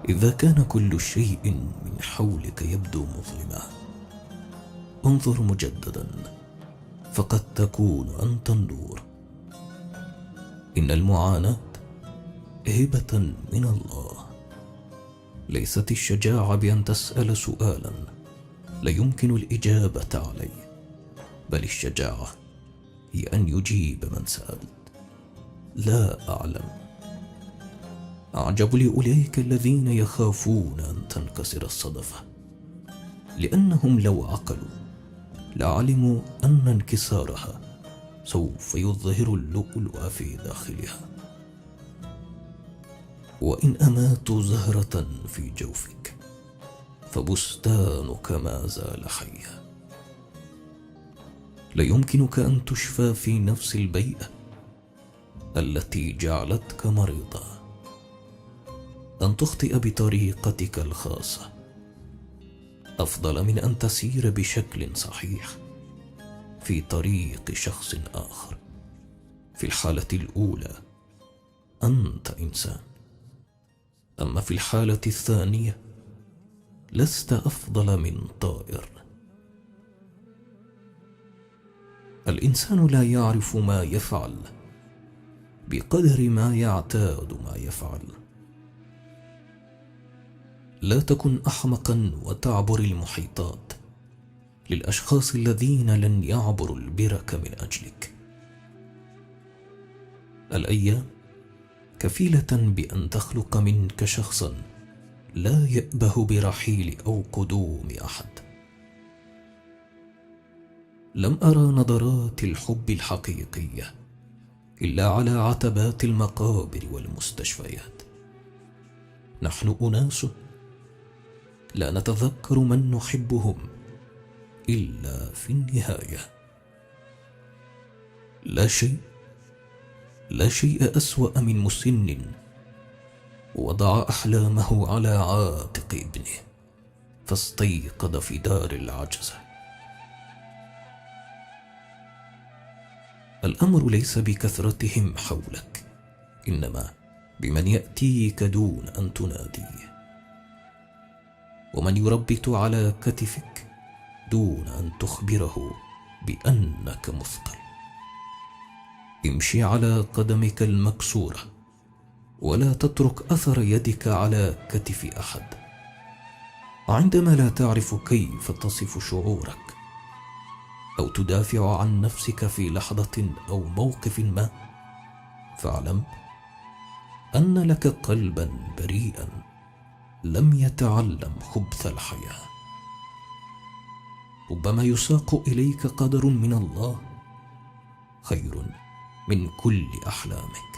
إذا كان كل شيء من حولك يبدو مظلما، انظر مجددا، فقد تكون أنت النور. إن المعاناة هبة من الله. ليست الشجاعة بأن تسأل سؤالا لا يمكن الإجابة عليه، بل الشجاعة هي أن يجيب من سأل: لا أعلم. أعجب لأولئك الذين يخافون أن تنكسر الصدفة، لأنهم لو عقلوا لعلموا أن انكسارها سوف يظهر اللؤلؤ في داخلها. وإن أماتوا زهرة في جوفك فبستانك ما زال حيا. لا يمكنك أن تشفى في نفس البيئة التي جعلتك مريضا، أن تخطئ بطريقتك الخاصة أفضل من أن تسير بشكل صحيح في طريق شخص آخر. في الحالة الأولى أنت إنسان، أما في الحالة الثانية لست أفضل من طائر. الإنسان لا يعرف ما يفعل بقدر ما يعتاد ما يفعل. لا تكن أحمقا وتعبر المحيطات للأشخاص الذين لن يعبروا البرك من أجلك. الأيام كفيلة بأن تخلق منك شخصا لا يأبه برحيل أو قدوم أحد. لم أرى نظرات الحب الحقيقية إلا على عتبات المقابر والمستشفيات. نحن أناس لا نتذكر من نحبهم إلا في النهاية. لا شيء أسوأ من مسن وضع أحلامه على عاتق ابنه فاستيقظ في دار العجزة. الأمر ليس بكثرتهم حولك، إنما بمن يأتيك دون أن تناديه، ومن يربط على كتفك دون أن تخبره بأنك مثقل. امشي على قدمك المكسورة ولا تترك أثر يدك على كتف أحد. عندما لا تعرف كيف تصف شعورك أو تدافع عن نفسك في لحظة أو موقف ما، فاعلم أن لك قلبا بريئا لم يتعلم خبث الحياة. ربما يساق إليك قدر من الله خير من كل أحلامك.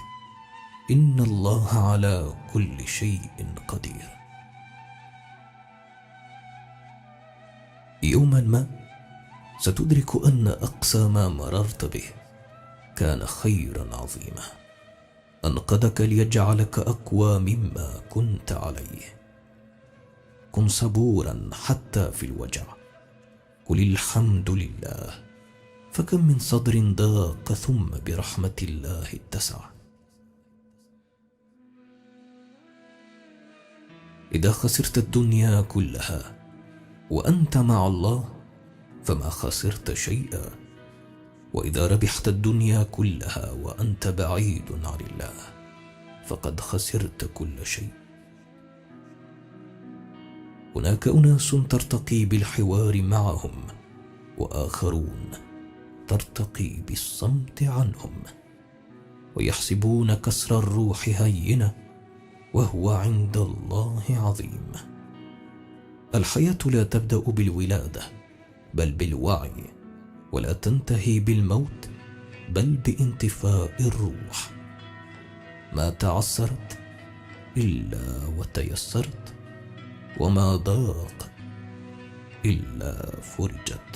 إن الله على كل شيء قدير. يوما ما ستدرك أن أقصى ما مررت به كان خيرا عظيما أنقذك ليجعلك أقوى مما كنت عليه. كن صبورا حتى في الوجع. قل الحمد لله، فكم من صدر ضاق ثم برحمة الله اتسع. إذا خسرت الدنيا كلها وأنت مع الله فما خسرت شيئا، وإذا ربحت الدنيا كلها وأنت بعيد عن الله فقد خسرت كل شيء. هناك أناس ترتقي بالحوار معهم، وآخرون ترتقي بالصمت عنهم، ويحسبون كسر الروح هينة وهو عند الله عظيم. الحياة لا تبدأ بالولادة بل بالوعي، ولا تنتهي بالموت بل بانطفاء الروح. ما تعسرت إلا وتيسرت، وما ضاق إلا فرجت.